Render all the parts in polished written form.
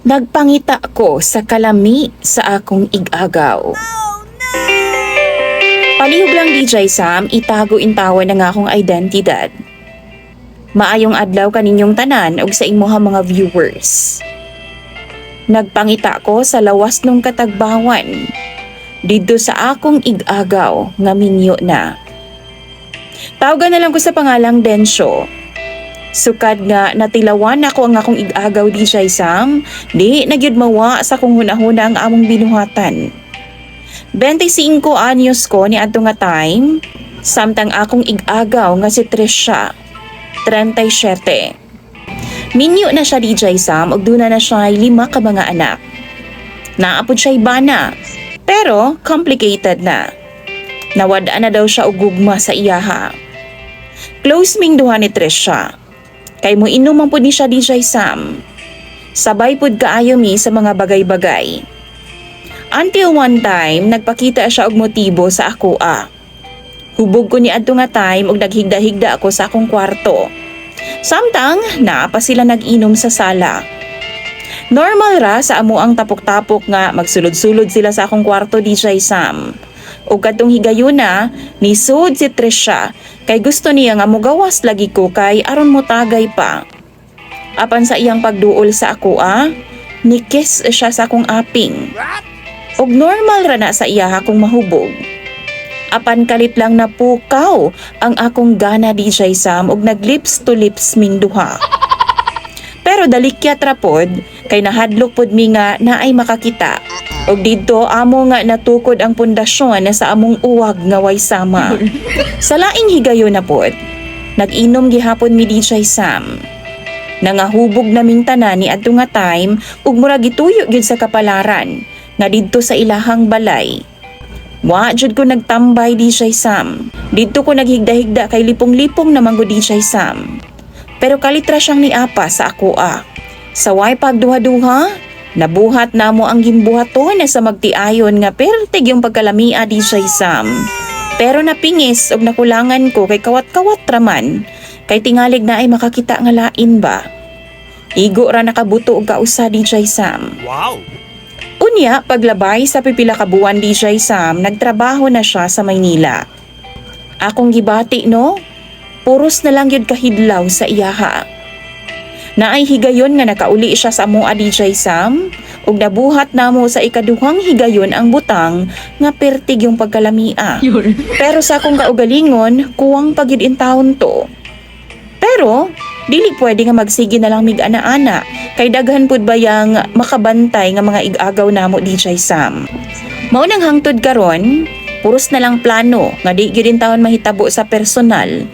Nagpangita ko sa kalami sa akong igagaw. Palihog lang DJ Sam, itago intawan na nga akong identidad. Maayong adlaw kaninyong tanan og sa imuha mga viewers. Nagpangita ko sa lawas nung katagbawan didto sa akong igagaw nga minyo na. Tawagan na lang ko sa pangalang Densyo. Sukad nga natilawan ako ang akong igagaw DJ Sam, di nagyud mawa sa kung hunahuna ang among binuhatan. 25 anyos ko ni adto nga time, samtang akong igagaw nga si Trisha, 37. Minyo na siya DJ Sam ug duna na siya 5 ka mga anak. Naapod siya bana, pero complicated na. Nawad-an na daw siya og gugma sa iyaha. Close ming duha ni Trisha. Kay mo inom man pud ni siya DJ Sam. Sabay pud kaayo mi sa mga bagay-bagay. Until one time, nagpakita siya og motibo sa akoa. Hubog ko ni adto nga time og naghigda-higda ako sa akong kwarto. Samtang naa pa sila nag-inom sa sala. Normal ra sa amo ang tapok-tapok nga magsulod-sulod sila sa akong kwarto DJ Sam. O kadtong higayuna, nisud si Trisha kay gusto niya nga mugawas lagi ko kay aron mo tagay pa. Apan sa iyang pagduol sa akoa, nikiss siya sa akong aping. Og normal ra na sa iya akong mahubog. Apan kalit lang na pukaw ang akong gana DJ Sam og naglips to lips ming duha. Pero dalikyat ra pod kay nahadlok pod mi nga naay makakita. Og didto amo nga natukod ang pundasyon sa among uwag nga way sama. Sa laing higayon na pod, nag-inom gihapon mi DJ Sam. Nangahubog naming tanan ni adto nga time ug murag gituyo gyud sa kapalaran nga didto sa ilahang balay. Wa jud ko nagtambay DJ Sam. Didto ko naghigda-higda kay lipong-lipong naman ko DJ Sam. Pero kalitra siyang niapa sa akoa. Sa way pagduha-duha, nabuhat na mo ang gimbuhaton sa magtiayon nga pertig yung pagkalamia DJ Sam. Pero napingis og nakulangan ko kay kawat-kawat raman. Kay tingalig na ay makakita nga lain ba. Igo ra nakabuto og kausa DJ Sam. Wow! Unya, paglabay sa pipila ka buwan DJ Sam, nagtrabaho na siya sa Maynila. Akong gibati no, puros na lang yun kahidlaw sa iyaha. Naay higayon nga nakauli siya sa amoa DJ Sam, ug nabuhat namo sa ikaduhang higayon ang butang nga pertig yung pagkalamia. Pero sa akong kaugalingon, kuwang pagyud in taon to. Pero dili pwede nga magsige na lang mig ana-ana kay daghan pud bayang makabantay nga mga igagaw namo DJ Sam. Mao nang hangtod karon, puros na lang plano nga di gyud taon mahitabo sa personal.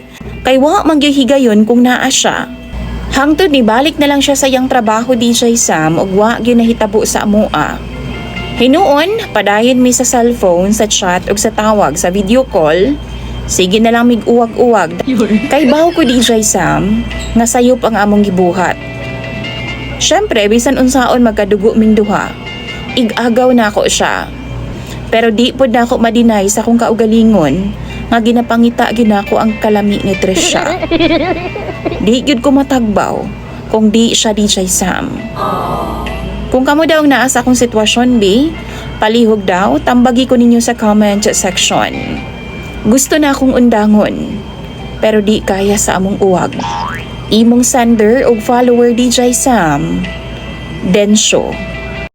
Kay wa man gyud higayon kung naa siya. Hangtod ni balik na lang siya sa iyang trabaho DJ Sam ug wa gyud nahitabo sa amoa. Hinuon, padayon mi sa cellphone, sa chat ug sa tawag sa video call. Sige na lang mig uwag-uwag. Kay baho ko DJ Sam, nga sayop ang among gibuhat. Syempre, bisan unsaon magkadugo ming duha, igagaw na ako siya. Pero di pod na ako madinay sa akong kaugalingon, nga ginapangita ginako ang kalami ni Trisha. Di gyud ko matagbaw kung di siya DJ Sam. Kung kamo daw naa sa akong sitwasyon, palihog daw, tambagi ko ninyo sa comment section. Gusto na akong undangon, pero di kaya sa among uwag. Imong sender og follower DJ Sam, Densyo.